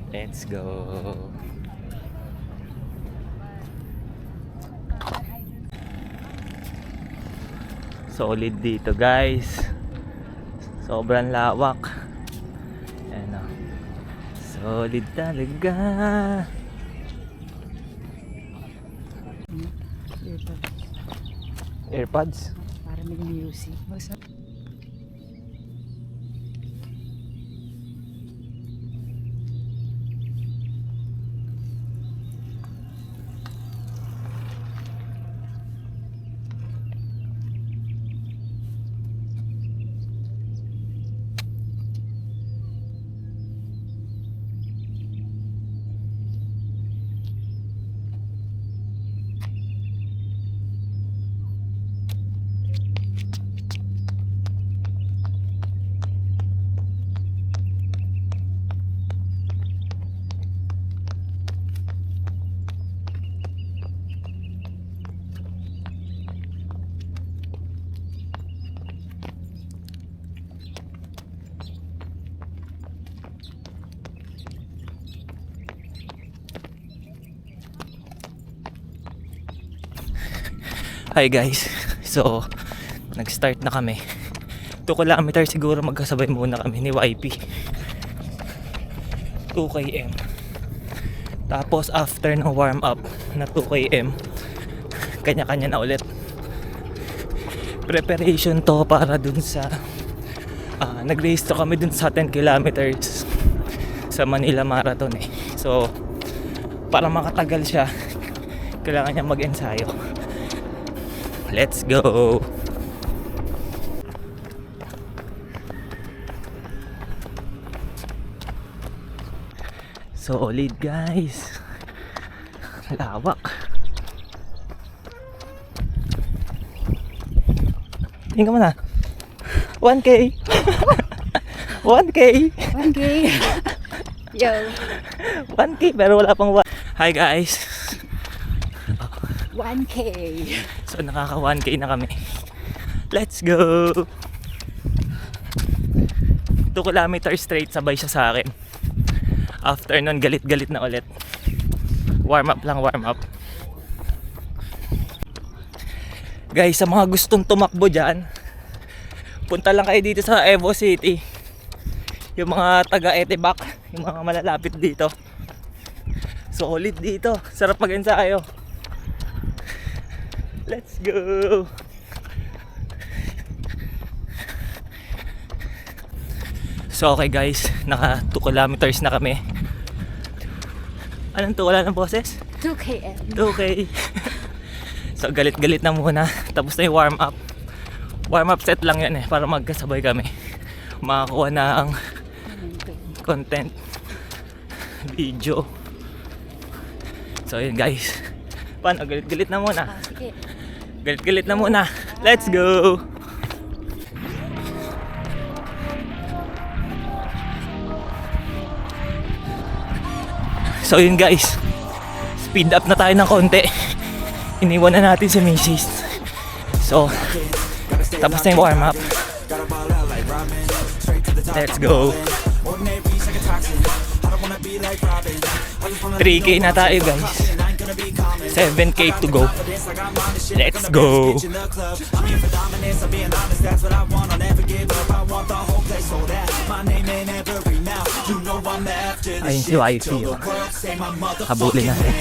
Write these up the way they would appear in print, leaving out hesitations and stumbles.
Let's go. Solid dito guys. Sobrang lawak. Ayan o. Solid talaga. AirPods? Para may music. Hi guys. So, nag-start na kami. 2 kilometers siguro magkasabay muna kami ni YP. 2 km. Tapos after ng warm up na 2 km, kanya-kanya na ulit. Preparation to para dun sa nag-race to kami dun sa 10 kilometers sa Manila Marathon eh. So, para makatagal siya, kailangan niya mag-ensayo. Let's go! Solid guys! Lawak! Tingnan ka muna! 1K! 1K! 1K! Yo! 1K pero wala pang 1. Hi guys! 1K! So nakaka 1K na kami. Let's go! 2 kilometers straight sabay siya sa akin. After nun galit-galit na ulit. Warm up lang, warm up. Guys, sa mga gustong tumakbo dyan, punta lang kayo dito sa Evo City. Yung mga taga Etebak, yung mga malalapit dito. Solid dito, sarap mag-ensayo. Let's go! So okay guys, naka 2 kilometers na kami. Anong to? Wala ng boses? 2km. 2K. So galit-galit na muna. Tapos na yung warm up. Warm up set lang yan eh, para magkasabay kami. Makakuha na ang content video. So yun guys. Paano? Galit-galit na muna. Sige. Galit-galit na muna. Let's go! So yun guys, speed up na tayo ng konti. Iniwan na natin si Macy's. So, tapos na yung warm up. Let's go! 3K na tayo guys. 7K to go. Let's go. Ayun si YP. Habulin natin.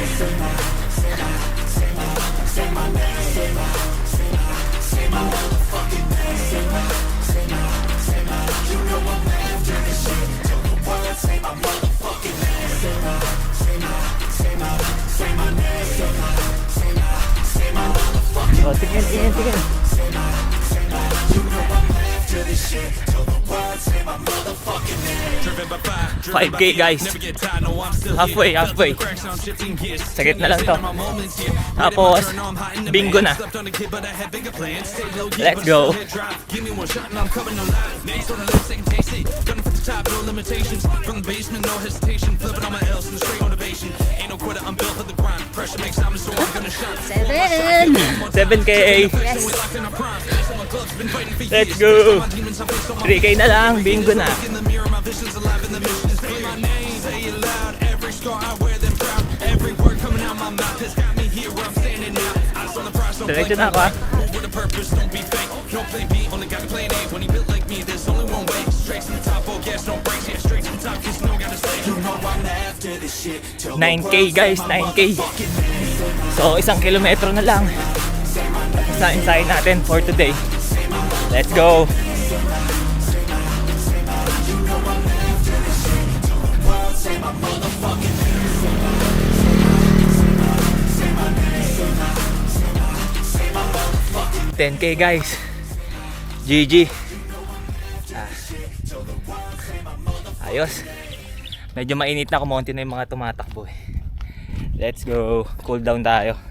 Oh, tingin. 5K guys. Halfway. Sakit na lang to. Tapos, bingo na. Let's go. Seven! 7K. Yes! Let's go. 3K na lang, bingo na. Diretso na ako ah. $9K guys, 9K. So 1 kilometro na lang sa ensayo natin for today. Let's go. $10K guys. GG. Ayos. Medyo mainit na, kumonti na yung mga tumatakbo eh. Let's go. Cool down tayo.